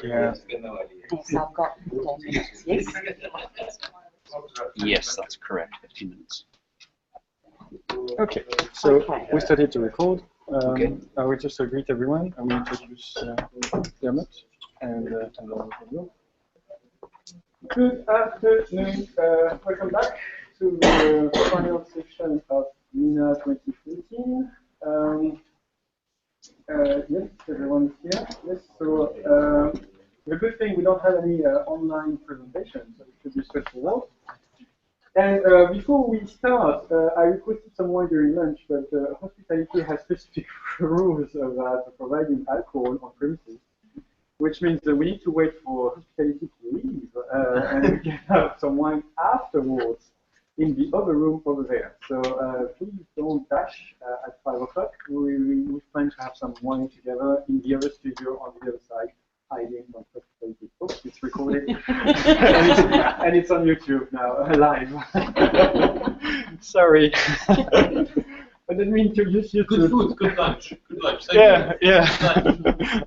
Yeah. Yes, I've got 15 minutes, yes? Yes, that's correct, 15 minutes. Okay, so Okay. we started to record. Okay. I will just greet everyone. I will introduce Dermot and Laura. Good afternoon. Welcome back to the final session of MENA 2014. Yes, everyone is here. Yes, so the good thing, we don't have any online presentation, so it should be straightforward. And before we start, I requested someone during lunch, but hospitality has specific rules about providing alcohol on premises, which means that we need to wait for hospitality to leave, and we can have some wine afterwards in the other room over there. So please don't dash at 5 o'clock. We plan to have some wine together in the other studio on the other side, hiding from hospitality. Oh, it's recorded. and it's on YouTube now, live. Sorry. But let me introduce you to... Good food, good lunch. Good lunch. Thank Yeah, you. yeah.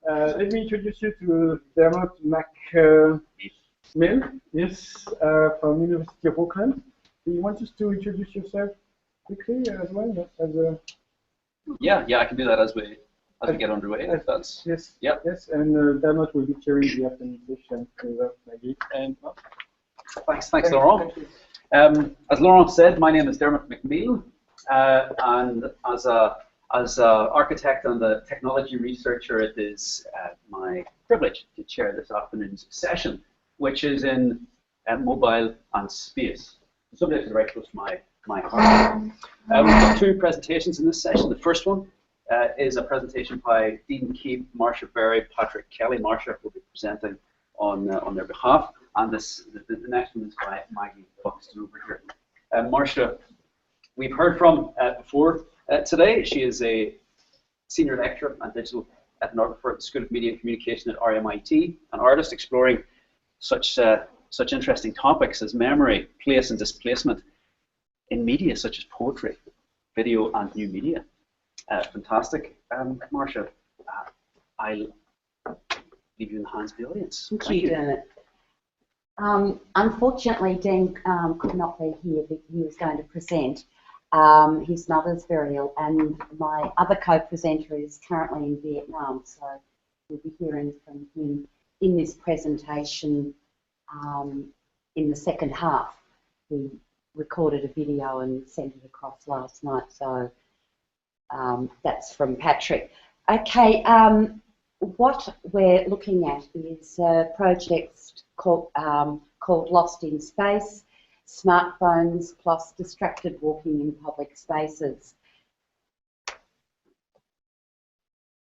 Let me introduce you to Dermot McMill, yes, from University of Auckland. Do you want us to introduce yourself quickly as well? As a, Yeah, I can do that as we get underway. If that's yes, yeah. yes, and Dermot will be chairing the afternoon session with Maggie. And thanks, Laurent. As Laurent said, my name is Dermot McMill, and as a architect and a technology researcher, it is my privilege to chair this afternoon's session, which is in mobile and space. The subject is very close to my heart. We've got two presentations in this session. The first one is a presentation by Dean Keep, Marcia Berry, Patrick Kelly. Marcia will be presenting on their behalf, and the next one is by Maggie Buxton over here. Marcia, we've heard from before today. She is a senior lecturer and digital ethnographer at the School of Media and Communication at RMIT, an artist exploring such interesting topics as memory, place, and displacement in media such as poetry, video, and new media. Fantastic. Marcia, I'll leave you in the hands of the audience. Thank you, Dermot. Unfortunately, Dean could not be here, but he was going to present. His mother's very ill, and my other co-presenter is currently in Vietnam, so we'll be hearing from him in this presentation in the second half. He recorded a video and sent it across last night, so that's from Patrick. Okay, what we're looking at is a project called Lost in Space, Smartphones plus Distracted Walking in Public Spaces.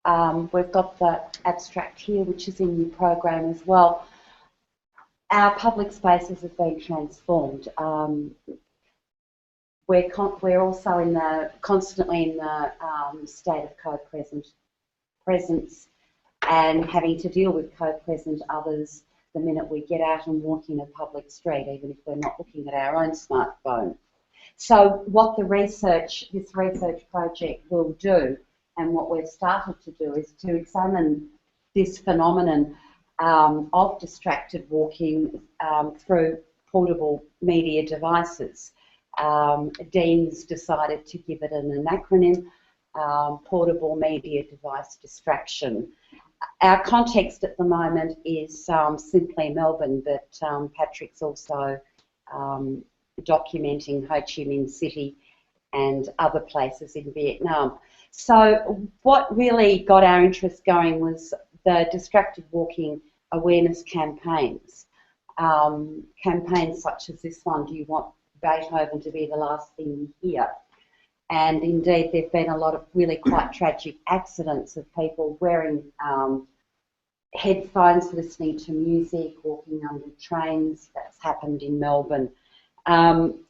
We've got the abstract here, which is in your program as well. Our public spaces have been transformed. We're also constantly in the state of co-presence and having to deal with co-present others the minute we get out and walk in a public street, even if we're not looking at our own smartphone. So what this research project will do, and what we've started to do, is to examine this phenomenon of distracted walking through portable media devices. Dean's decided to give it an acronym, Portable Media Device Distraction. Our context at the moment is simply Melbourne, but Patrick's also documenting Ho Chi Minh City and other places in Vietnam. So what really got our interest going was the distracted walking awareness campaigns. Campaigns such as this one, Do You Want Beethoven to Be the Last Thing You Hear? And indeed, there have been a lot of really quite tragic accidents of people wearing headphones, listening to music, walking under trains. That's happened in Melbourne.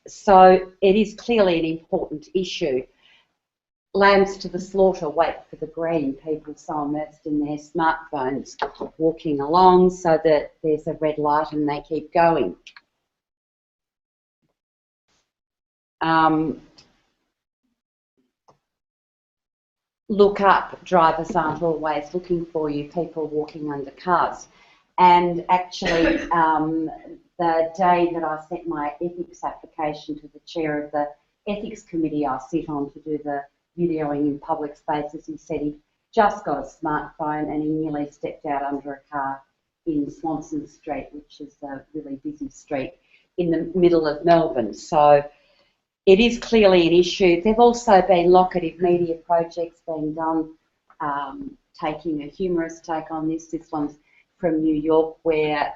So it is clearly an important issue. Lambs to the slaughter, wait for the green. People so immersed in their smartphones, walking along so that there's a red light and they keep going. look up, drivers aren't always looking for you, people walking under cars. And actually, the day that I sent my ethics application to the chair of the ethics committee I sit on to do the videoing in public spaces, he said he'd just got a smartphone and he nearly stepped out under a car in Swanson Street, which is a really busy street in the middle of Melbourne. So it is clearly an issue. There have also been locative media projects being done, taking a humorous take on this. This one's from New York, where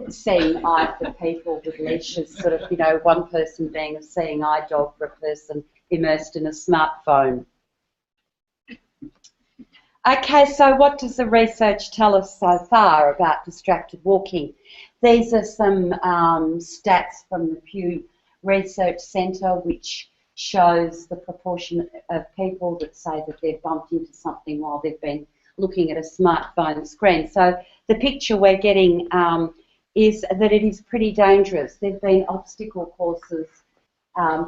seeing eye for people with leashes, sort of, you know, one person being a seeing eye dog for a person immersed in a smartphone. Okay, so what does the research tell us so far about distracted walking? These are some stats from the Pew Research Centre, which shows the proportion of people that say that they've bumped into something while they've been looking at a smartphone screen. So the picture we're getting is that it is pretty dangerous. There have been obstacle courses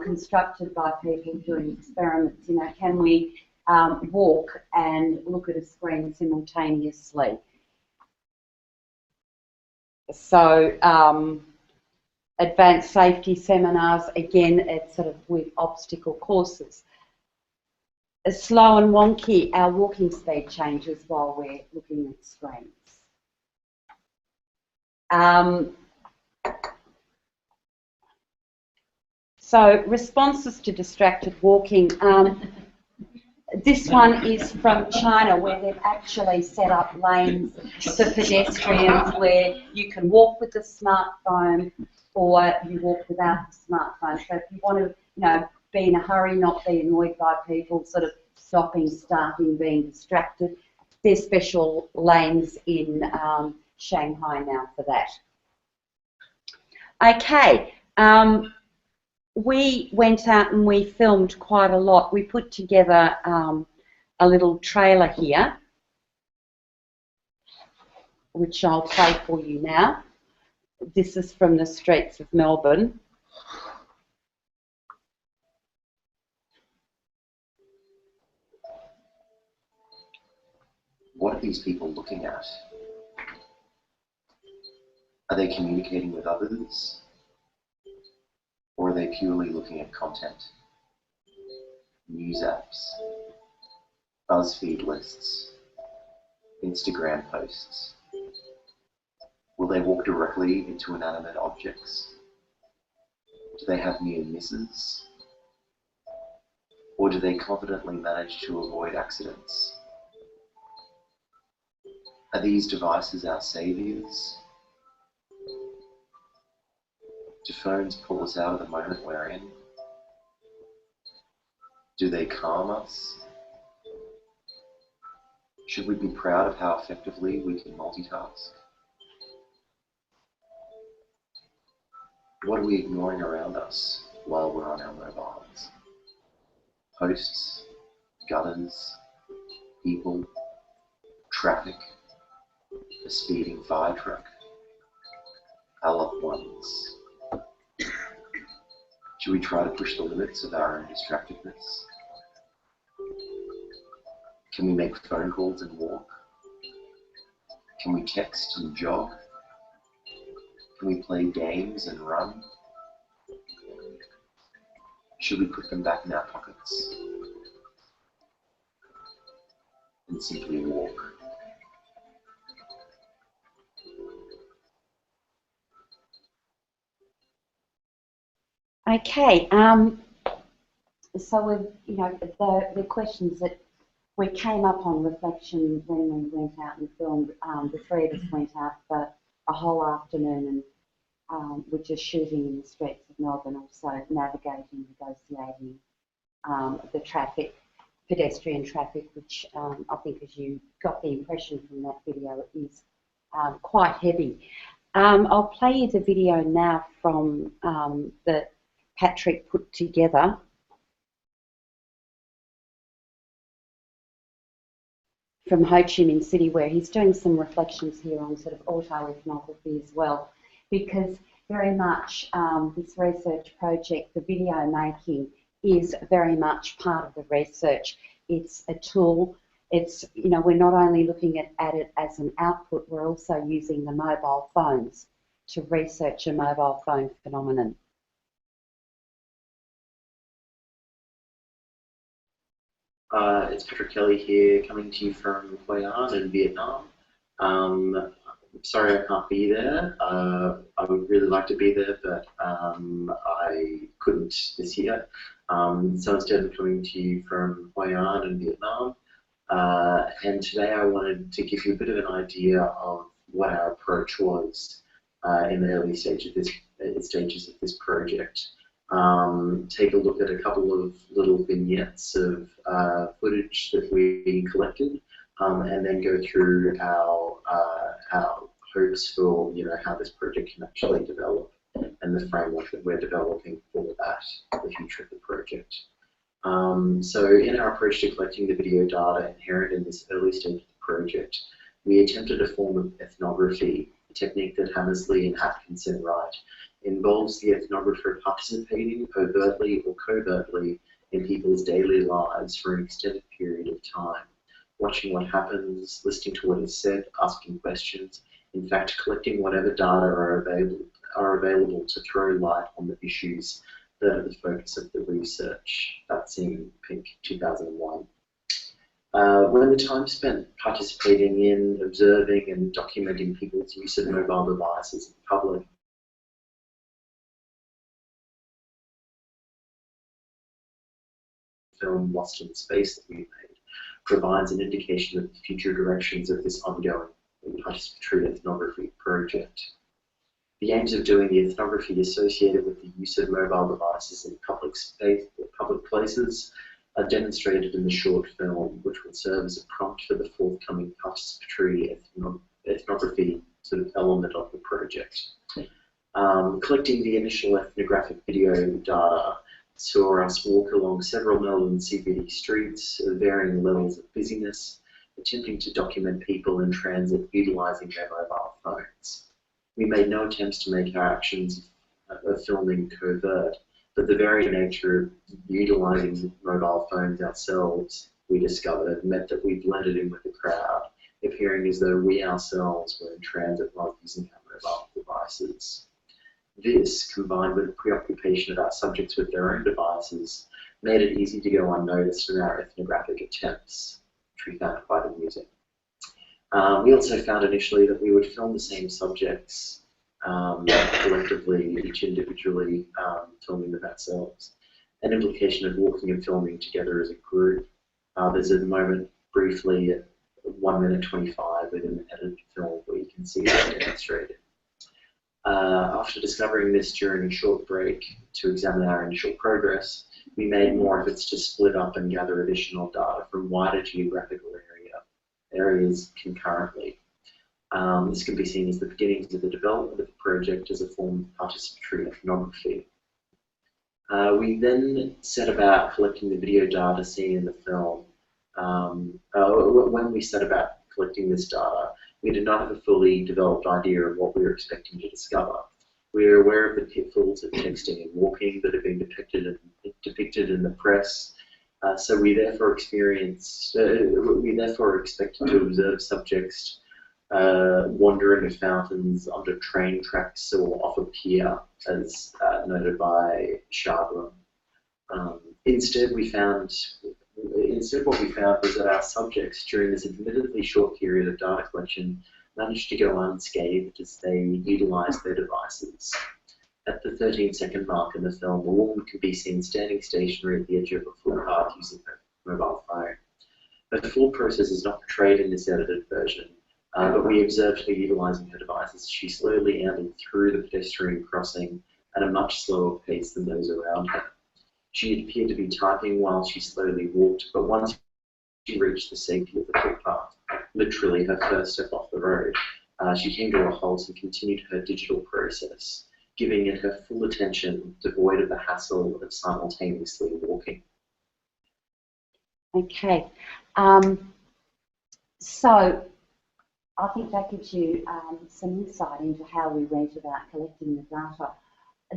constructed by people doing experiments. You know, can we walk and look at a screen simultaneously? So advanced safety seminars, again, it's sort of with obstacle courses. Slow and wonky, our walking speed changes while we're looking at screens. So responses to distracted walking. This one is from China, where they've actually set up lanes for pedestrians where you can walk with the smartphone or you walk without the smartphone. So if you want to, you know, be in a hurry, not be annoyed by people sort of stopping, starting, being distracted, there's special lanes in Shanghai now for that. Okay, we went out and we filmed quite a lot. We put together a little trailer here, which I'll play for you now. This is from the streets of Melbourne. What are these people looking at? Are they communicating with others? Or are they purely looking at content? News apps, BuzzFeed lists, Instagram posts. Will they walk directly into inanimate objects? Do they have near misses? Or do they confidently manage to avoid accidents? Are these devices our saviors? Do phones pull us out of the moment we're in? Do they calm us? Should we be proud of how effectively we can multitask? What are we ignoring around us while we're on our mobiles? Posts, gutters, people, traffic, a speeding fire truck, our loved ones. Should we try to push the limits of our own distractedness? Can we make phone calls and walk? Can we text and jog? Can we play games and run? Should we put them back in our pockets and simply walk? Okay, so we've, you know, the questions that we came up on reflection when we went out and filmed, the three of us went out for a whole afternoon and we're just shooting in the streets of Melbourne, also navigating, negotiating the traffic, pedestrian traffic, which I think, as you got the impression from that video, is quite heavy. I'll play you the video now from that Patrick put together. From Ho Chi Minh City, where he's doing some reflections here on sort of autoethnography as well, because very much this research project, the video making, is very much part of the research. it's a tool. It's, you know, we're not only looking at it as an output, we're also using the mobile phones to research a mobile phone phenomenon. It's Patrick Kelly here, coming to you from Hoi An in Vietnam. Sorry I can't be there. I would really like to be there, but I couldn't this year. So instead I'm coming to you from Hoi An in Vietnam. And today I wanted to give you a bit of an idea of what our approach was in the early stages of this project. Take a look at a couple of little vignettes of footage that we collected, and then go through our hopes for, you know, how this project can actually develop and the framework that we're developing for that, the future of the project. So in our approach to collecting the video data inherent in this early stage of the project, we attempted a form of ethnography, a technique that Hammersley and Atkinson write involves the ethnographer participating overtly or covertly in people's daily lives for an extended period of time, watching what happens, listening to what is said, asking questions, in fact collecting whatever data are available to throw light on the issues that are the focus of the research. That's in Pink 2001. When the time spent participating in, observing and documenting people's use of mobile devices in public film Lost in Space that we made provides an indication of the future directions of this ongoing participatory ethnography project. The aims of doing the ethnography associated with the use of mobile devices in public places are demonstrated in the short film, which will serve as a prompt for the forthcoming participatory ethnography sort of element of the project. Collecting the initial ethnographic video data saw us walk along several Melbourne CBD streets of varying levels of busyness, attempting to document people in transit utilising their mobile phones. We made no attempts to make our actions of filming covert, but the very nature of utilising mobile phones ourselves, we discovered, meant that we blended in with the crowd, appearing as though we ourselves were in transit while using our mobile devices. This, combined with a preoccupation of our subjects with their own devices, made it easy to go unnoticed in our ethnographic attempts, which we found quite amusing. We also found initially that we would film the same subjects collectively, each individually filming them ourselves. An implication of walking and filming together as a group. There's a moment briefly at 1 minute 25 within the edited film where you can see that demonstrated. After discovering this during a short break to examine our initial progress, we made more efforts to split up and gather additional data from wider geographical areas concurrently. This can be seen as the beginnings of the development of the project as a form of participatory ethnography. We then set about collecting the video data seen in the film. When we set about collecting this data, we did not have a fully developed idea of what we were expecting to discover. We were aware of the pitfalls of texting and walking that have been depicted in the press. So we therefore expected to observe subjects wander into fountains, under train tracks, or off a pier, as noted by Chardon. Instead, what we found was that our subjects, during this admittedly short period of data collection, managed to go unscathed as they utilised their devices. At the 13-second mark in the film, a woman can be seen standing stationary at the edge of a footpath using her mobile phone. Her full process is not portrayed in this edited version, but we observed her utilising her devices. She slowly ambled through the pedestrian crossing at a much slower pace than those around her. She appeared to be typing while she slowly walked, but once she reached the safety of the footpath, literally her first step off the road, she came to a halt and continued her digital process, giving it her full attention, devoid of the hassle of simultaneously walking. Okay, so I think that gives you some insight into how we went about collecting the data.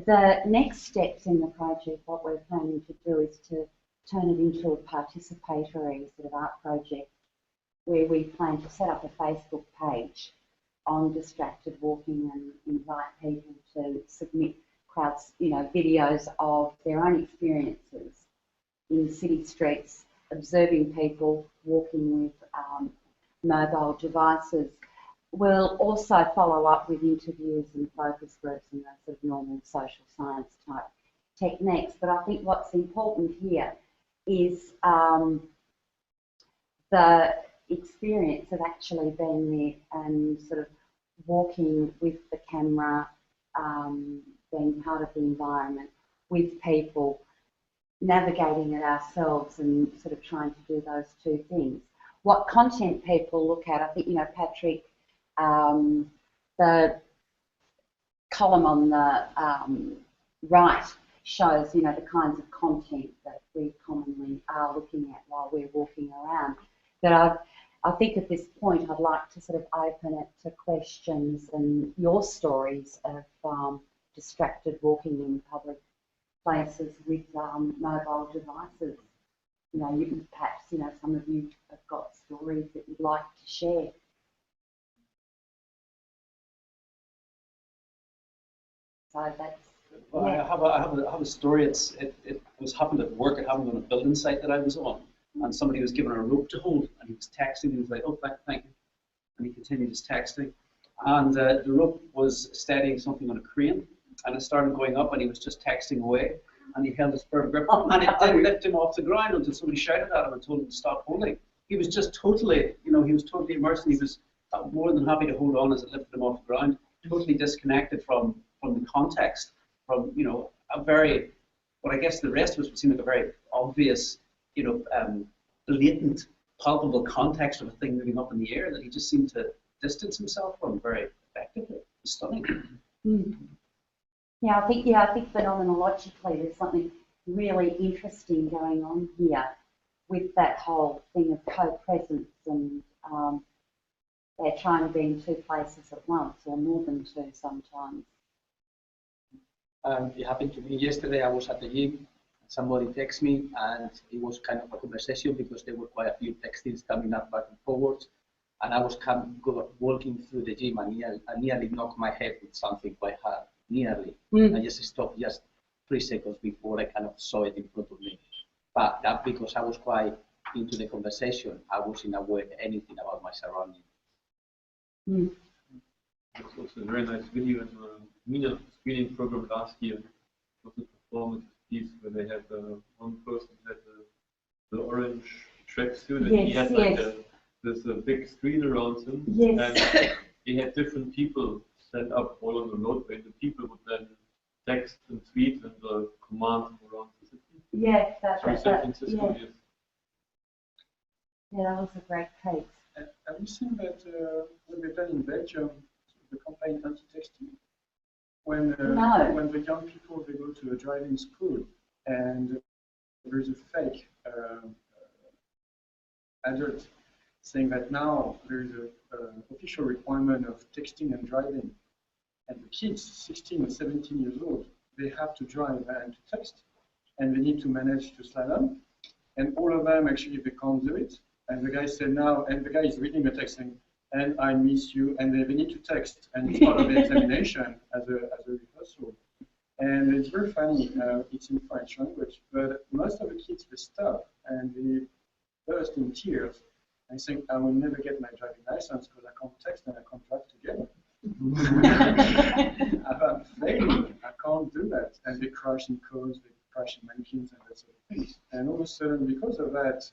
The next steps in the project, what we're planning to do is to turn it into a participatory sort of art project where we plan to set up a Facebook page on distracted walking and invite people to submit videos of their own experiences in city streets, observing people walking with mobile devices. We'll also follow up with interviews and focus groups and those sort of normal social science type techniques. But I think what's important here is the experience of actually being there and sort of walking with the camera, being part of the environment with people, navigating it ourselves and sort of trying to do those two things. What content people look at, I think, Patrick, the column on the right shows, the kinds of content that we commonly are looking at while we're walking around. But I think at this point I'd like to sort of open it to questions and your stories of distracted walking in public places with mobile devices. Perhaps some of you have got stories that you'd like to share. So that's. Well, Yeah. I have a story. It was happened at work. It happened on a building site that I was on, and somebody was given a rope to hold, and he was texting. He was like, "Oh, thank you," and he continued his texting, and the rope was steadying something on a crane, and it started going up, and he was just texting away, and he held his firm grip, and it didn't lift him off the ground until somebody shouted at him and told him to stop holding. He was just totally, he was totally immersed, and he was more than happy to hold on as it lifted him off the ground, totally disconnected from the context, from a very, what I guess the rest of us would seem like a very obvious, blatant, palpable context of a thing moving up in the air that he just seemed to distance himself from very effectively. It's stunning. Mm. Yeah, I think phenomenologically there's something really interesting going on here with that whole thing of co-presence and they're trying to be in two places at once or more than two sometimes. It happened to me yesterday. I was at the gym, somebody texted me, and it was kind of a conversation because there were quite a few textings coming up back and forwards. And I was walking through the gym, and I nearly knocked my head with something quite hard. Nearly. I just stopped just 3 seconds before I kind of saw it in front of me. But that because I was quite into the conversation, I wasn't aware of anything about my surroundings. Mm. There's also a very nice video in the MENA screening program last year. It was a performance piece where they had one person had the orange tracksuit, and he had like this big screen around him, and he had different people stand up all on the roadway. The people would then text and tweet and command him around the city. Yes, Yeah, that was a great case. Have you seen that what they've done in Belgium, the campaign anti-texting? When the young people, they go to a driving school and there's a fake advert saying that now there's an official requirement of texting and driving. And the kids, 16 or 17 years old, they have to drive and to text. And they need to manage to slalom. And all of them, actually, they can't do it. And the guy said now, and the guy is reading the text saying, and I miss you, and they need to text. And it's part of the examination as a rehearsal. And it's very funny, it's in French language, but most of the kids, they stop and they burst in tears and think, I will never get my driving license because I can't text and I can't drive together. I'm failing, I can't do that. And they crash in cars, they crash in mannequins and that sort of thing. And all of a sudden, because of that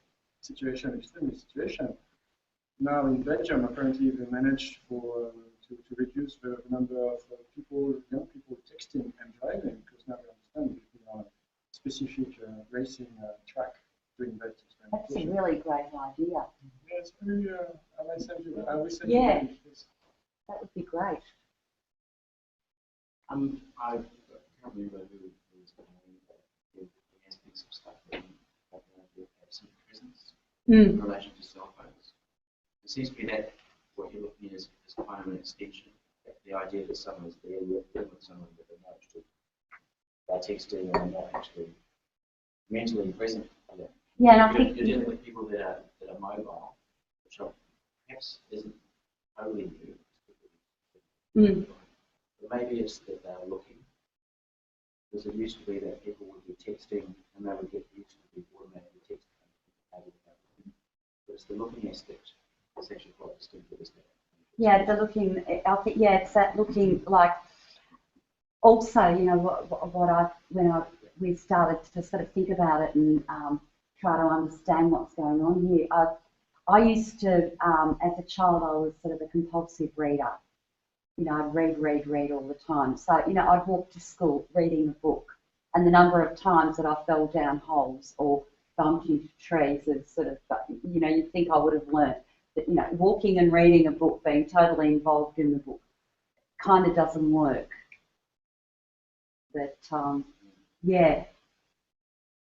situation, extreme situation, now in Belgium, apparently they managed to reduce the number of young people texting and driving, because now they understand that we are a specific racing track doing that. That's a really great idea. Yeah, it's very, I might send you, I will send Yeah. you. That would be great. I can't believe I knew it was going to be aspects of stuff that have some presence in relation to cell phones. It seems to be that what you're looking at is kind of an extension. The idea that someone's there with someone that they're not actually by texting and they're not actually mentally present Yeah, and I You're think, dealing with people that are mobile, which are, perhaps isn't totally new. mm, But maybe it's that they're looking. Because it used to be that people would be texting and they would get used to the automated texting. But it's the looking aspect that's actually quite distinctive, isn't it? yeah, the looking, I think, yeah, it's that looking like, also, you know, we started to sort of think about it and try to understand what's going on here. I used to, as a child, I was sort of a compulsive reader. You know, I'd read all the time. So, you know, I'd walk to school reading a book, and the number of times that I fell down holes or bumped into trees is sort of, you know, you'd think I would have learnt that, you know, walking and reading a book, being totally involved in the book, kind of doesn't work. But, yeah,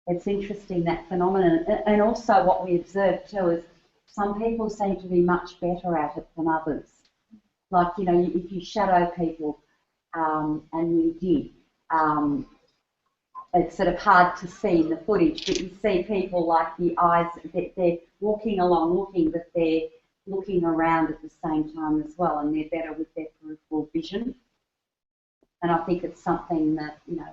it's interesting, that phenomenon. And also what we observed too is some people seem to be much better at it than others. Like, you know, if you shadow people, and we did, it's sort of hard to see in the footage, but you see people like the eyes, they're walking along looking, but they're looking around at the same time as well, and they're better with their peripheral vision. And I think it's something that, you know.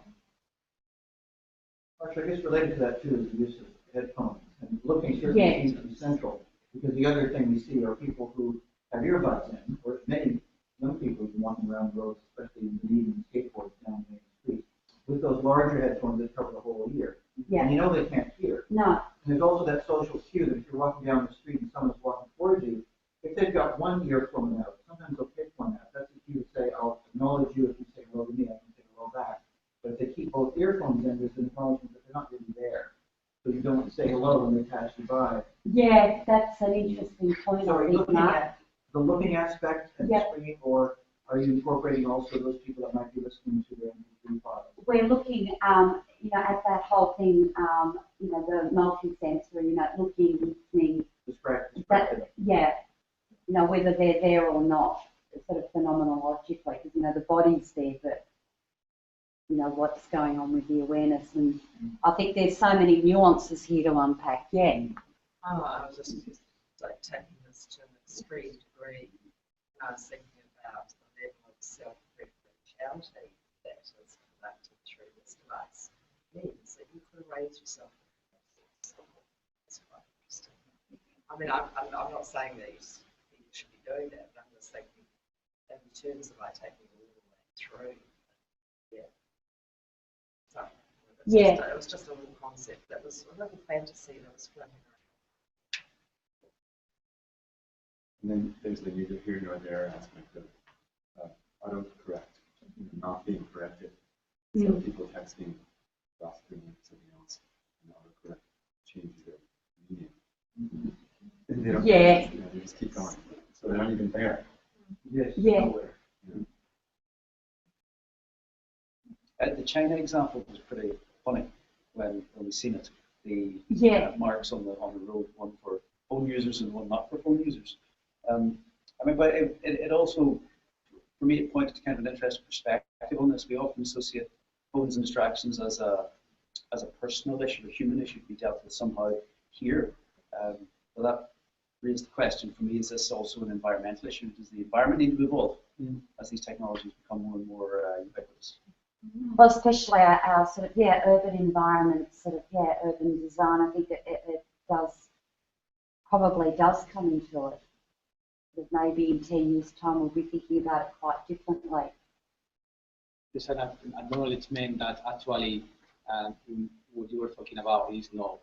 Actually, I guess related to that too is the use of headphones. And looking certainly seems to be central, because the other thing we see are people who have earbuds in, or many young people who've been walking around the roads, especially in the medium skateboards down the street, with those larger headphones that cover the whole ear. Yeah. And you know they can't hear. No. And there's also that social cue that if you're walking down the street and someone's walking towards you, if they've got one earphone out, sometimes they'll pick one out. That's a cue to say, I'll acknowledge you if you say hello to me, I can say hello back. But if they keep both earphones in, there's an acknowledgement that they're not really there. So you don't say hello when they pass you by. Yeah, that's an interesting point. So are I you think, looking Mark. at the looking aspect and Yep. screen, or are you incorporating also those people that might be listening to their MP3 files? We're looking, you know, at that whole thing, you know, the multi-sensory, you know, looking, listening. Describe Yeah, you know, whether they're there or not, sort of phenomenologically, because, you know, the body's there, but, you know, what's going on with the awareness. And I think there's so many nuances here to unpack. Yeah. Oh, I was just like taking this to an extreme degree. I was thinking about the level of self-referentiality that is conducted through this device. Means that you could raise yourself. It's quite interesting. I mean, I'm not saying that you should be doing that, but I'm just thinking in terms of like taking it all the way through. Yeah. So, it was just a little concept. That was a little fantasy that was floating around. And then there's the neither here nor there aspect of autocorrect, not being corrected. So people texting, gossiping with something else, and autocorrect changes their meaning. And they don't, they just keep going. So they're not even there. Yes. Yeah. Nowhere. The China example was pretty funny when we seen it. The marks on the road, one for phone users and one not for phone users. I mean, but it also, for me, it pointed to kind of an interesting perspective on this. We often associate phones and distractions as a personal issue, a human issue to be dealt with somehow here. Well, that raised the question for me: is this also an environmental issue? Does the environment need to evolve as these technologies become more and more ubiquitous? Well, especially our sort of, urban environment, sort of, urban design. I think it probably does come into it. That maybe in 10 years' time we'll be thinking about it quite differently. There's an acknowledgement that actually what you were talking about is not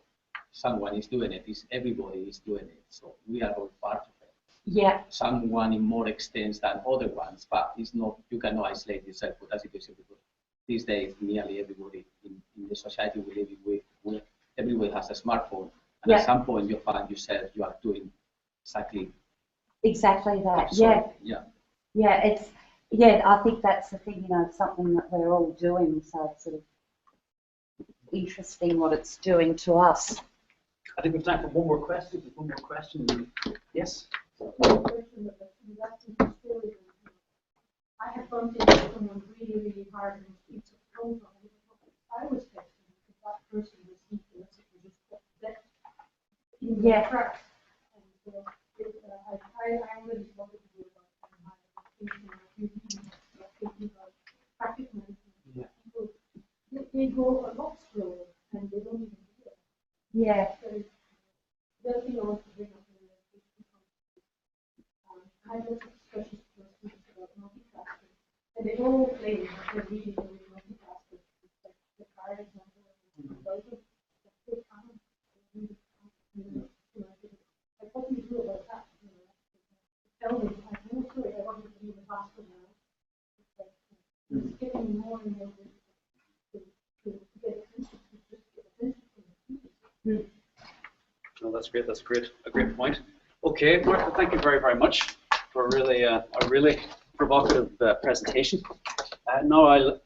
someone is doing it, it's everybody is doing it. So we are all part of it. Yeah. Someone in more extent than other ones, but it's not, you cannot isolate yourself for that situation because these days nearly everybody in the society we live in, everybody has a smartphone. And at some point you find yourself you are doing exactly that. So, I think that's the thing, you know, it's something that we're all doing, so it's sort of interesting what it's doing to us. I think we've time for one more question. Yes? I have bumped into someone really, really hard and keeps a phone call. I was texting because that person was implicitly just putting Yeah. Track. And I already wanted to do about traffic management. Yeah. People, they go a lot slower and they don't even do it. Yeah. So the other thing I want to bring up is I had lots of discussions with students about multitasking, and they all claim that they're really doing multitasking. The car example, those are the common. Like, what do you do about that? Tell me, I know, sorry, I want to be the faster now. It's getting more and more difficult to get attention. No, that's great. That's great. A great point. Okay, Martha, thank you very, very much for a really provocative presentation. Now I'll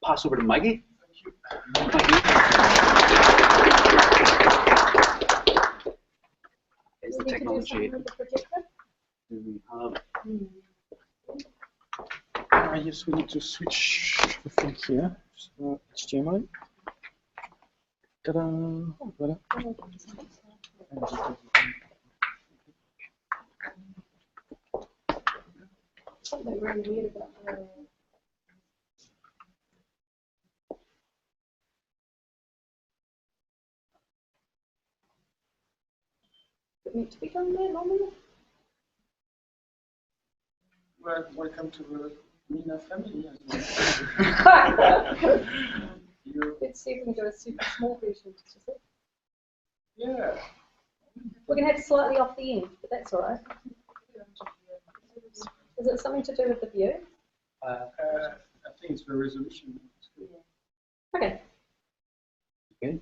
pass over to Maggie. Thank you. Is the technology? Do we have? Yes, we need to switch the thing here. So, HDMI. Ta-da! Voilà. Something really weird about Does it need to be done there normally? Well, welcome to the Mina family. Let's see if we can do a super small version. Yeah. We're going to have slightly off the end, but that's all right. Is it something to do with the view? I think it's the resolution. Okay. Okay.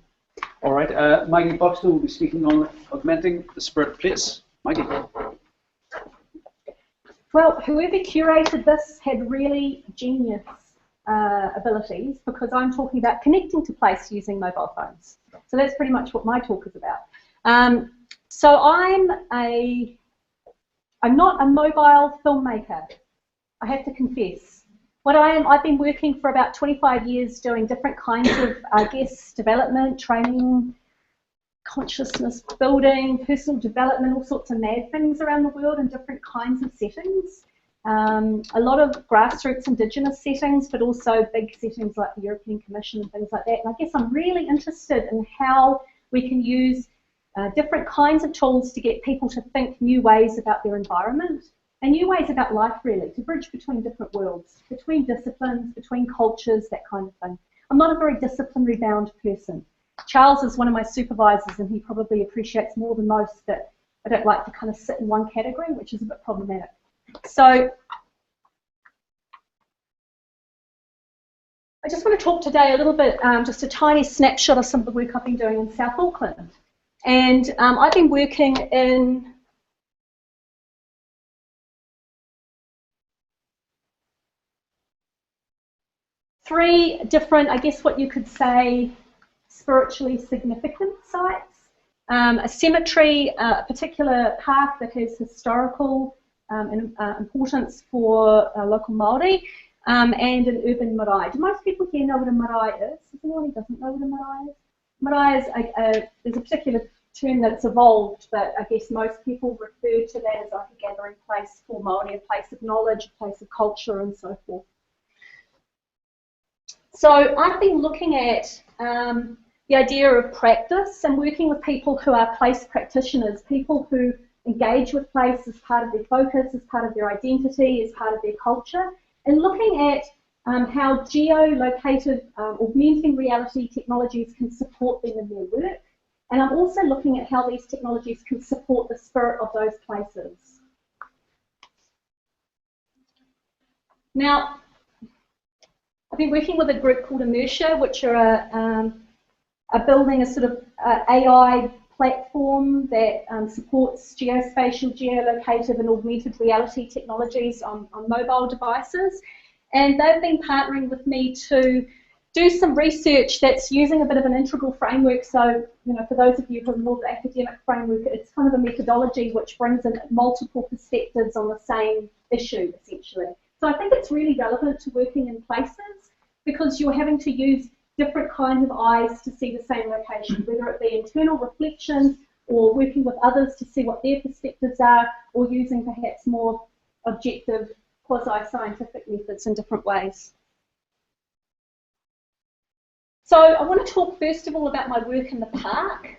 All right. Maggie Buxton will be speaking on augmenting the spirit place. Maggie. Well, whoever curated this had really genius abilities, because I'm talking about connecting to place using mobile phones. So that's pretty much what my talk is about. So I'm not a mobile filmmaker, I have to confess. What I am, I've been working for about 25 years doing different kinds of guest development, training, consciousness building, personal development, all sorts of mad things around the world in different kinds of settings. A lot of grassroots indigenous settings, but also big settings like the European Commission and things like that. And I guess I'm really interested in how we can use different kinds of tools to get people to think new ways about their environment and new ways about life, really, to bridge between different worlds, between disciplines, between cultures, that kind of thing. I'm not a very disciplinary bound person. Charles is one of my supervisors, and he probably appreciates more than most that I don't like to kind of sit in one category, which is a bit problematic. So I just want to talk today a little bit, just a tiny snapshot of some of the work I've been doing in South Auckland. And I've been working in three different, I guess what you could say, spiritually significant sites. A cemetery, a particular park that has historical importance for local Māori, and an urban marae. Do most people here know what a marae is? Is anyone who doesn't know what a marae is? Marae is there's a particular term that's evolved, but I guess most people refer to that as like a gathering place for Māori, a place of knowledge, a place of culture, and so forth. So I've been looking at the idea of practice and working with people who are place practitioners, people who engage with place as part of their focus, as part of their identity, as part of their culture, and looking at how geolocated augmenting reality technologies can support them in their work. And I'm also looking at how these technologies can support the spirit of those places. Now, I've been working with a group called Immersia, which are building a sort of AI platform that supports geospatial, geolocated and augmented reality technologies on mobile devices. And they've been partnering with me to do some research that's using a bit of an integral framework. So, you know, for those of you who are more the academic framework, it's kind of a methodology which brings in multiple perspectives on the same issue, essentially. So I think it's really relevant to working in places because you're having to use different kinds of eyes to see the same location, whether it be internal reflections or working with others to see what their perspectives are, or using perhaps more objective quasi-scientific methods in different ways. So I want to talk first of all about my work in the park,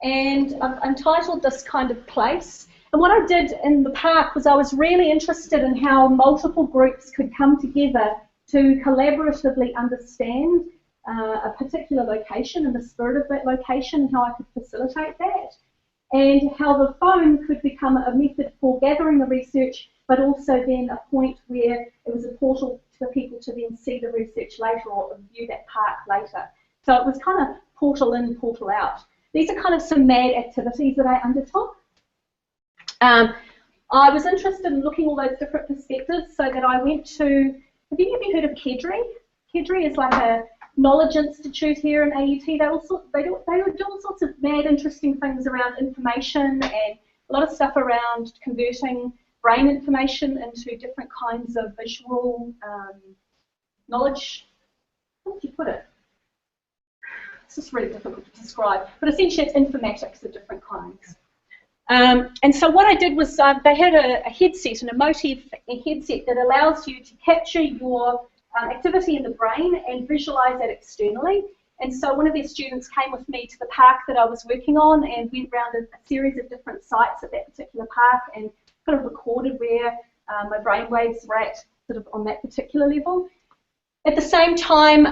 and I've entitled this kind of place. And what I did in the park was I was really interested in how multiple groups could come together to collaboratively understand a particular location and the spirit of that location, and how I could facilitate that, and how the phone could become a method for gathering the research, but also then a point where it was a portal for people to then see the research later or view that park later. So it was kind of portal in, portal out. These are kind of some mad activities that I undertook. I was interested in looking at all those different perspectives, so that I went to, have you ever heard of KEDRI? KEDRI is like a knowledge institute here in AUT. They do all sorts of mad, interesting things around information, and a lot of stuff around converting brain information into different kinds of visual knowledge. How would you put it? It's just really difficult to describe, but essentially it's informatics of different kinds. And so what I did was they had a headset, an emotive headset that allows you to capture your activity in the brain and visualize it externally. And so one of their students came with me to the park that I was working on, and went around a series of different sites at that particular park, and kind of recorded where my brain waves were at, sort of on that particular level. At the same time,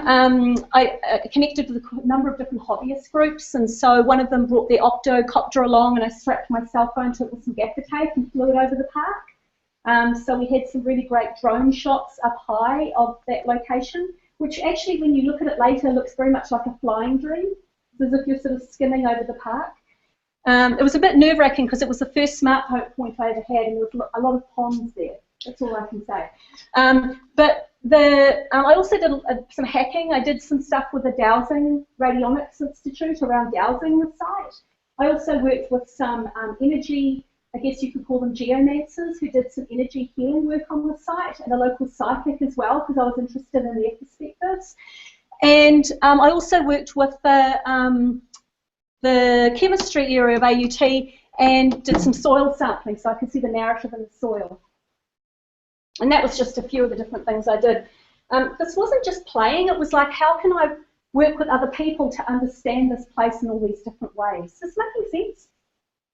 I connected with a number of different hobbyist groups, and so one of them brought their octocopter along, and I strapped my cell phone to it with some gaffer tape and flew it over the park. So we had some really great drone shots up high of that location, which actually, when you look at it later, looks very much like a flying dream. It's as if you're sort of skimming over the park. It was a bit nerve-wracking because it was the first smart point I ever had, and there was a lot of ponds there. That's all I can say. I also did some hacking. I did some stuff with the Dowsing Radiomics Institute around dowsing the site. I also worked with some energy, I guess you could call them geomancers, who did some energy healing work on the site, and a local psychic as well, because I was interested in their perspectives. And I also worked with the chemistry area of AUT and did some soil sampling, so I could see the narrative in the soil. And that was just a few of the different things I did. This wasn't just playing, it was like, how can I work with other people to understand this place in all these different ways? Is this making sense?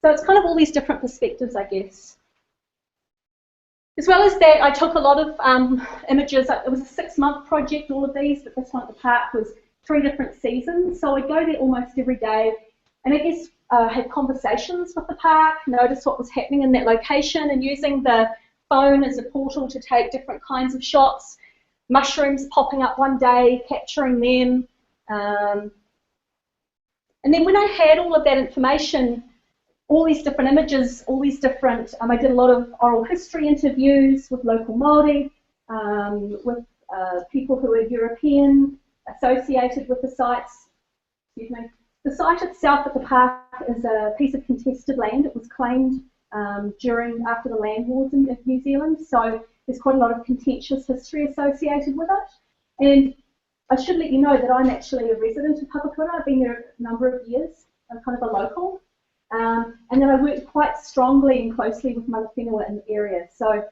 So it's kind of all these different perspectives, I guess. As well as that, I took a lot of images. It was a 6-month project, all of these, but this one at the park was 3 different seasons. So I'd go there almost every day, and I guess had conversations with the park, notice what was happening in that location, and using the phone as a portal to take different kinds of shots, mushrooms popping up one day, capturing them. And then when I had all of that information, all these different images, all these different, I did a lot of oral history interviews with local Māori, with people who are European, associated with the sites. Excuse me. The site itself at the park is a piece of contested land. It was claimed after the land wars in New Zealand, so there's quite a lot of contentious history associated with it. And I should let you know that I'm actually a resident of Papakura. I've been there a number of years. I'm kind of a local. And then I worked quite strongly and closely with Mana Whenua in the area. So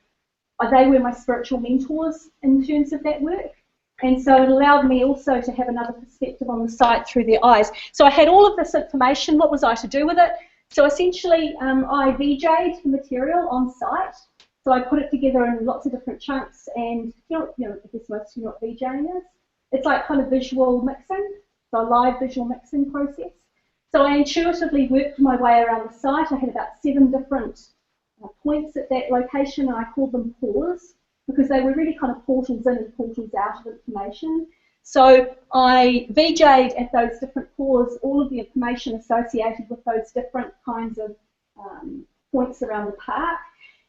they were my spiritual mentors in terms of that work. And so it allowed me also to have another perspective on the site through their eyes. So I had all of this information. What was I to do with it? So essentially, I VJ'd the material on site. So I put it together in lots of different chunks, and I guess most of you know what VJing is. It's like kind of visual mixing, so a live visual mixing process. So I intuitively worked my way around the site. I had about 7 different points at that location, and I called them pores, because they were really kind of portals in and portals out of information. So I VJ'd at those different pores all of the information associated with those different kinds of points around the park.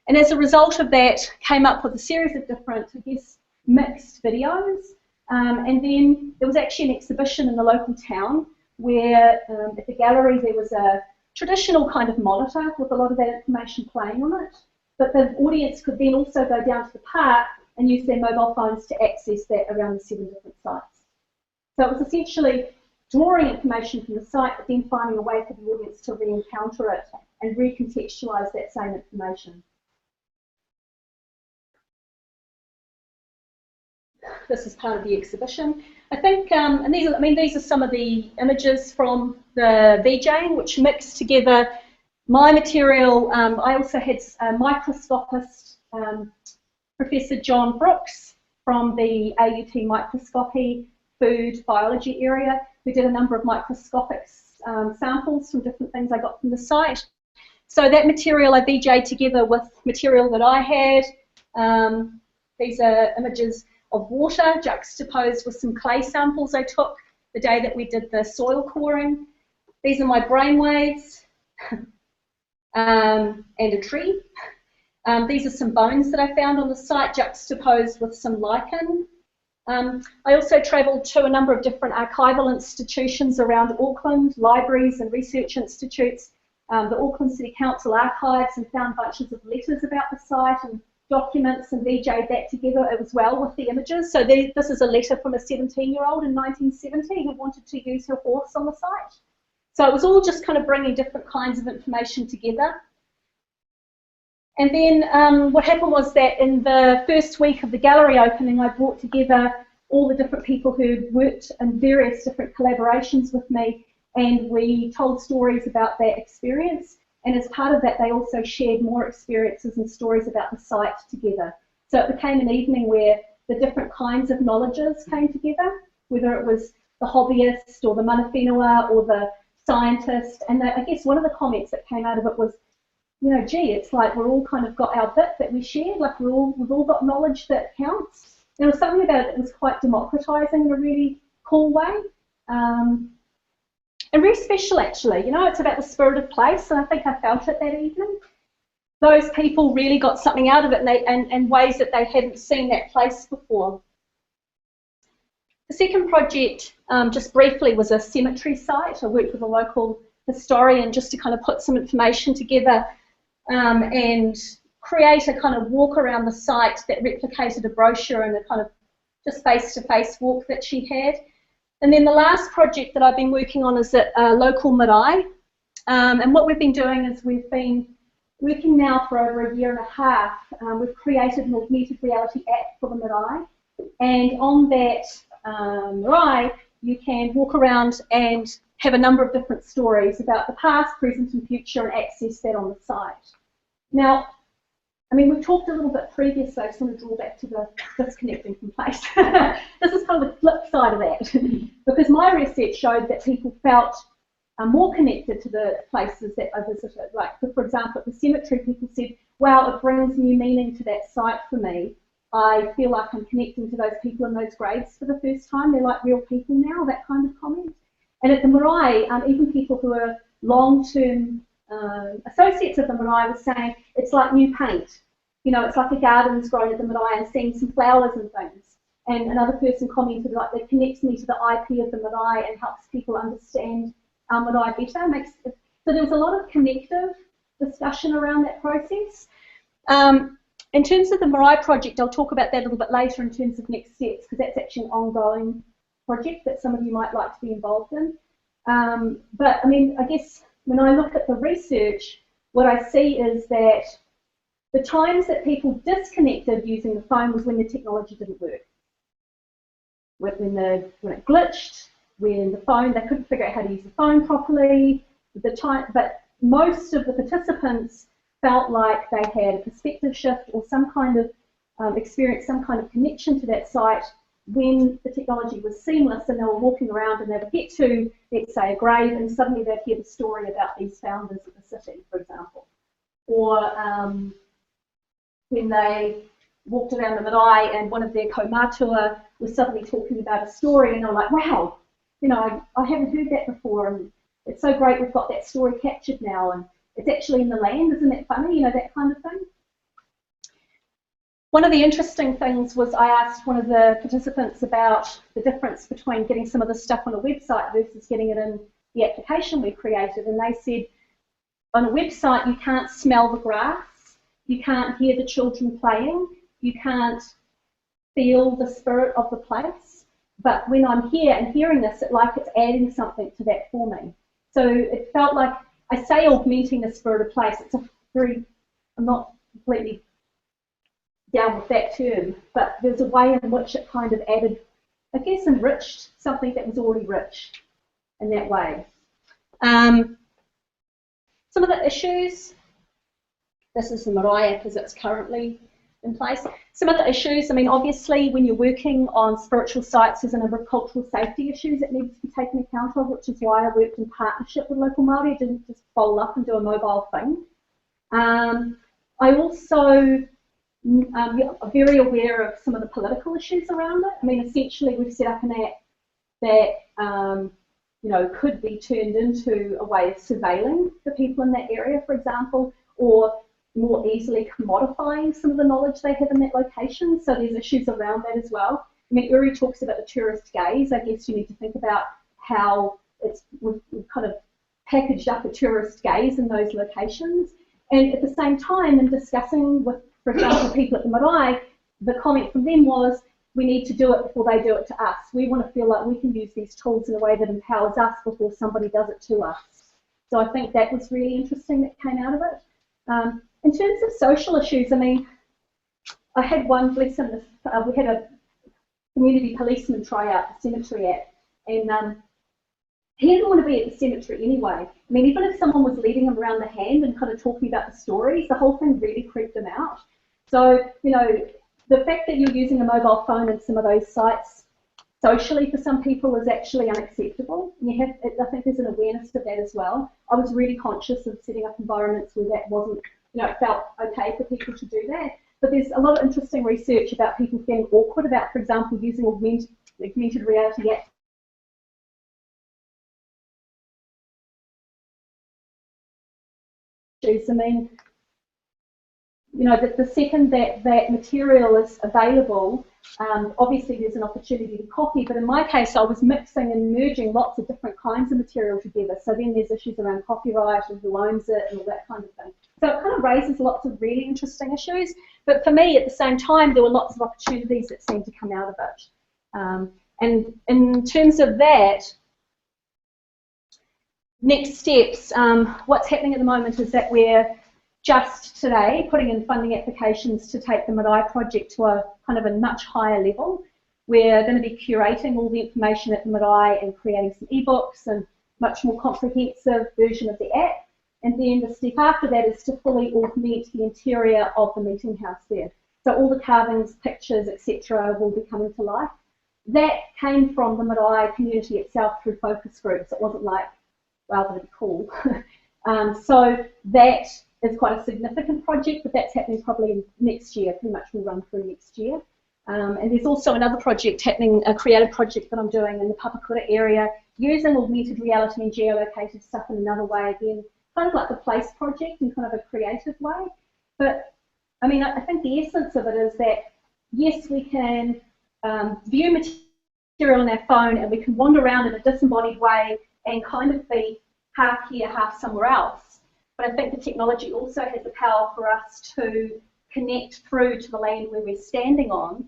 And as a result of that, came up with a series of different, I guess, mixed videos. And then there was actually an exhibition in the local town where at the gallery there was a traditional kind of monitor with a lot of that information playing on it. But the audience could then also go down to the park and use their mobile phones to access that around the 7 different sites. So it was essentially drawing information from the site, but then finding a way for the audience to re-encounter it and recontextualise that same information. This is part of the exhibition. I think, and these are some of the images from the VJing, which mixed together my material. I also had a microscopist, Professor John Brooks from the AUT Microscopy Food Biology area, who did a number of microscopic samples from different things I got from the site. So that material I VJ'd together with material that I had. These are images of water juxtaposed with some clay samples I took the day that we did the soil coring. These are my brainwaves and a tree. These are some bones that I found on the site juxtaposed with some lichen. I also travelled to a number of different archival institutions around Auckland, libraries and research institutes, the Auckland City Council archives, and found bunches of letters about the site and documents, and VJ'd that together as well with the images. So this is a letter from a 17-year-old in 1970 who wanted to use her horse on the site. So it was all just kind of bringing different kinds of information together. And then what happened was that in the first week of the gallery opening, I brought together all the different people who'd worked in various different collaborations with me, and we told stories about their experience. And as part of that, they also shared more experiences and stories about the site together. So it became an evening where the different kinds of knowledges came together, whether it was the hobbyist or the mana whenua or the scientist. And I guess one of the comments that came out of it was, you know, gee, it's like we're all kind of got our bit that we shared, like we've all got knowledge that counts. There was something about it that was quite democratizing in a really cool way. And very special, actually. You know, it's about the spirit of place, and I think I felt it that evening. Those people really got something out of it, and ways that they hadn't seen that place before. The second project, just briefly, was a cemetery site. I worked with a local historian just to kind of put some information together and create a kind of walk around the site that replicated a brochure and a kind of just face-to-face walk that she had. And then the last project that I've been working on is at local marae. And what we've been doing is we've been working now for over a year and a half. We've created an augmented reality app for the marae. And on that marae, you can walk around and have a number of different stories about the past, present and future, and access that on the site. Now, I mean, we've talked a little bit previously, I just want to draw back to the disconnecting from place. This is kind of the flip side of that, because my research showed that people felt more connected to the places that I visited. Like, for example, at the cemetery, people said, wow, it brings new meaning to that site for me. I feel like I'm connecting to those people in those graves for the first time. They're like real people now, that kind of comment. And at the marae, even people who are long-term associates of the marae were saying, it's like new paint. You know, it's like a garden's grown at the marae and seeing some flowers and things. And another person commented, like, that connects me to the IP of the marae and helps people understand our marae better. So there was a lot of connective discussion around that process. In terms of the marae project, I'll talk about that a little bit later in terms of next steps, because that's actually an ongoing project that some of you might like to be involved in. But, I mean, I guess when I look at the research, what I see is that the times that people disconnected using the phone was when the technology didn't work. When it glitched, when the phone, they couldn't figure out how to use the phone properly. But most of the participants felt like they had a perspective shift or some kind of experienced some kind of connection to that site when the technology was seamless and they were walking around and they would get to, let's say, a grave and suddenly they'd hear the story about these founders of the city, for example. Or when they walked around the marae and one of their kaumatua was suddenly talking about a story and they're like, wow, you know, I haven't heard that before, and it's so great we've got that story captured now, and it's actually in the land, isn't that funny, you know, that kind of thing. One of the interesting things was I asked one of the participants about the difference between getting some of the stuff on a website versus getting it in the application we created, and they said on a website you can't smell the grass, you can't hear the children playing, you can't feel the spirit of the place, but when I'm here and hearing this, it's adding something to that for me. So it felt like, I say augmenting the spirit of place, it's I'm not completely down with that term, but there's a way in which it kind of added, I guess, enriched something that was already rich in that way. Some of the issues, this is the Marae app as it's currently in place. Some of the issues, I mean, obviously when you're working on spiritual sites, there's a number of cultural safety issues that need to be taken account of, which is why I worked in partnership with local Māori. I didn't just fold up and do a mobile thing. I also am very aware of some of the political issues around it. I mean, essentially we've set up an app that you know, could be turned into a way of surveilling the people in that area, for example, or more easily commodifying some of the knowledge they have in that location. So there's issues around that as well. I mean, Uri talks about the tourist gaze. I guess you need to think about how we've kind of packaged up a tourist gaze in those locations. And at the same time, in discussing with, for example, people at the Marae, the comment from them was, we need to do it before they do it to us. We want to feel like we can use these tools in a way that empowers us before somebody does it to us. So I think that was really interesting that came out of it. In terms of social issues, I mean, I had one, bless him, we had a community policeman try out the cemetery app, and he didn't want to be at the cemetery anyway. I mean, even if someone was leading him around the hand and kind of talking about the stories, the whole thing really creeped him out. So, you know, the fact that you're using a mobile phone in some of those sites socially for some people is actually unacceptable. And I think there's an awareness of that as well. I was really conscious of setting up environments where that wasn't, you know, it felt okay for people to do that. But there's a lot of interesting research about people feeling awkward about, for example, using augmented reality apps. I mean, you know, the second that material is available, obviously there's an opportunity to copy, but in my case I was mixing and merging lots of different kinds of material together. So then there's issues around copyright and who owns it and all that kind of thing. So it kind of raises lots of really interesting issues, but for me at the same time there were lots of opportunities that seemed to come out of it. And in terms of that, next steps, what's happening at the moment is that we're just today putting in funding applications to take the Marae project to a kind of a much higher level. We're going to be curating all the information at the Marae and creating some ebooks and much more comprehensive version of the app. And then the step after that is to fully augment the interior of the meeting house there. So all the carvings, pictures, etc. will be coming to life. That came from the Marae community itself through focus groups. It wasn't like, wow, that'd be cool. So that is quite a significant project, but that's happening probably next year, pretty much will run through next year. And there's also another project happening, a creative project that I'm doing in the Papakura area, using augmented reality and geolocated stuff in another way, again, kind of like the Place project in kind of a creative way. But, I mean, I think the essence of it is that, yes, we can view material on our phone and we can wander around in a disembodied way and kind of be half here, half somewhere else. But I think the technology also has the power for us to connect through to the land where we're standing on.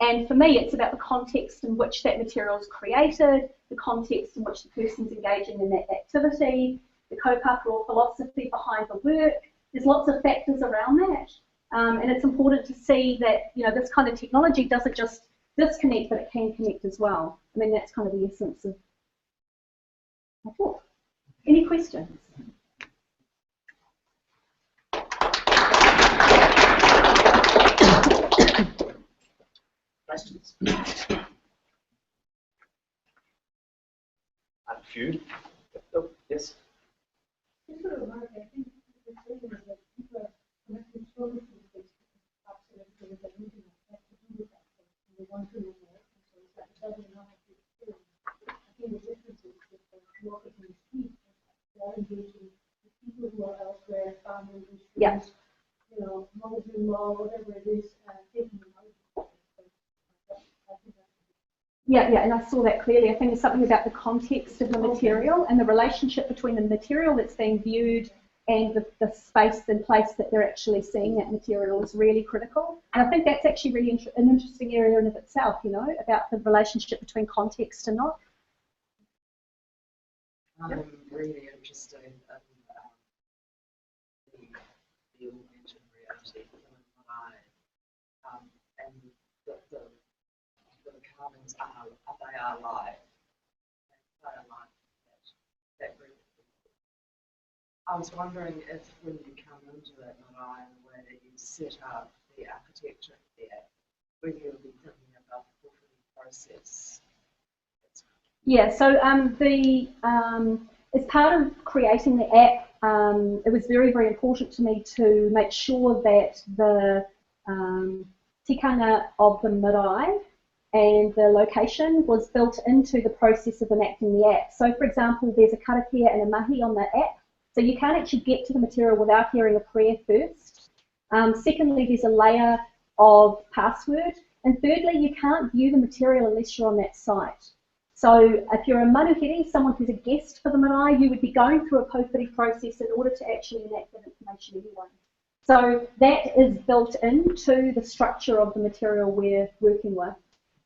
And for me, it's about the context in which that material is created, the context in which the person's engaging in that activity, the kaupapa or philosophy behind the work. There's lots of factors around that. And it's important to see that, you know, this kind of technology doesn't just disconnect, but it can connect as well. I mean, that's kind of the essence of my talk. Any questions? Questions? A few. Oh, yes. Yeah. You know, mother-in-law, whatever it is, taking them out. Yeah, and I saw that clearly. I think there's something about the context of the material and the relationship between the material that's being viewed and the space and place that they're actually seeing that material is really critical. And I think that's actually really an interesting area in of itself, you know, about the relationship between context and not. I'm really interested in the augmented reality and the carvings are live. They are live. That group. I was wondering if when you come into that Marae and the way that you set up the architecture there, whether you'll be thinking about the portrait process. Yeah, so as part of creating the app, it was very, very important to me to make sure that the tikanga of the marae and the location was built into the process of enacting the app. So, for example, there's a karakia and a mahi on the app, so you can't actually get to the material without hearing a prayer first. Secondly, there's a layer of password. And thirdly, you can't view the material unless you're on that site. So if you're a manuhiri, someone who's a guest for the marae, you would be going through a pōwhiri process in order to actually enact that information anyway. So that is built into the structure of the material we're working with.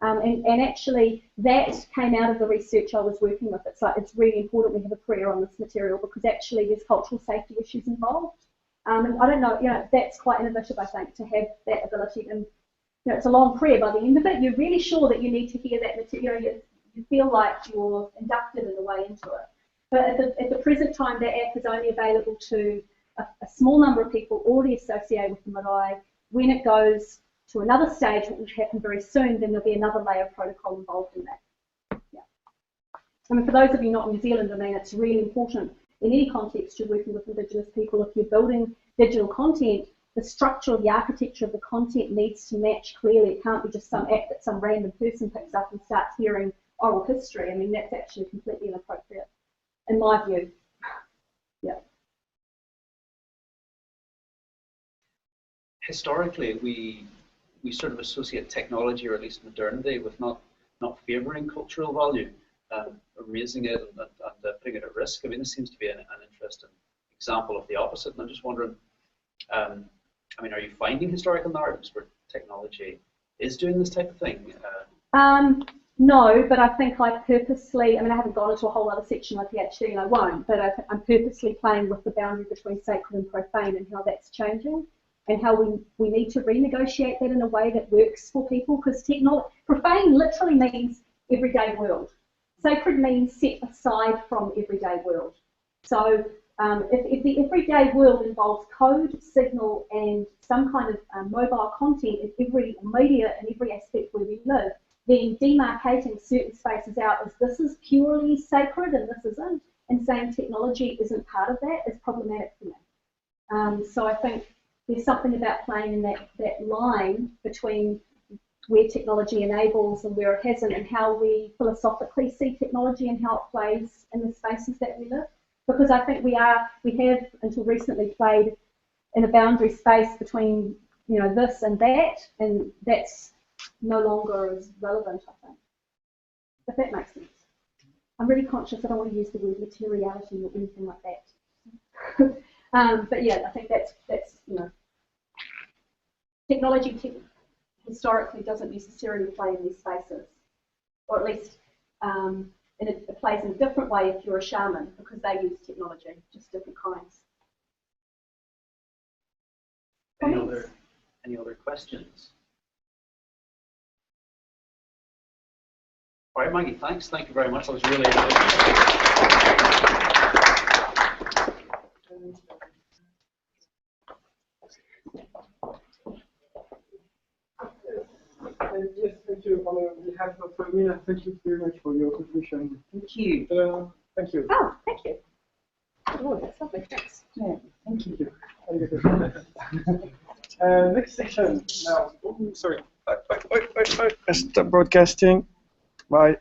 And actually, that came out of the research I was working with. It's like it's really important we have a prayer on this material because actually there's cultural safety issues involved. And I don't know, you know, that's quite innovative, I think, to have that ability. And you know, it's a long prayer by the end of it. You're really sure that you need to hear that material. You feel like you're inducted in a way into it. But at the present time, that app is only available to a small number of people already associated with the marae. When it goes to another stage, which will happen very soon, then there'll be another layer of protocol involved in that. Yeah. I mean, for those of you not in New Zealand, I mean, it's really important in any context you're working with Indigenous people. If you're building digital content, the structure of the architecture of the content needs to match clearly. It can't be just some app that some random person picks up and starts hearing oral history. I mean, that's actually completely inappropriate, in my view. Yeah. Historically, we sort of associate technology, or at least modernity, with not favouring cultural value, raising it and putting it at risk. I mean, this seems to be an interesting example of the opposite. And I'm just wondering, I mean, are you finding historical narratives where technology is doing this type of thing? No, but I think I purposely, I mean, I haven't gone into a whole other section of my PhD and I won't, but I'm purposely playing with the boundary between sacred and profane and how that's changing and how we need to renegotiate that in a way that works for people, because profane literally means everyday world. Sacred means set aside from everyday world. So if the everyday world involves code, signal, and some kind of mobile content in every media and every aspect where we live, then demarcating certain spaces out as this is purely sacred and this isn't, and saying technology isn't part of that is problematic for me. So I think there's something about playing in that line between where technology enables and where it hasn't, and how we philosophically see technology and how it plays in the spaces that we live. Because I think we have until recently played in a boundary space between, you know, this and that's no longer as relevant, I think. If that makes sense. I'm really conscious I don't want to use the word materiality or anything like that. But yeah, I think that's you know, technology historically doesn't necessarily play in these spaces, or at least it plays in a different way if you're a shaman, because they use technology, just different kinds. Any other questions? All right, Maggie, thanks. Thank you very much. That was really Yes, thank you. On behalf of Mina, thank you very much for your contribution. Thank you. Thank you. Oh, thank you. Oh, that's lovely. Thanks. Yeah, thank you. Next section now. Oh, sorry. Stop broadcasting. Bye.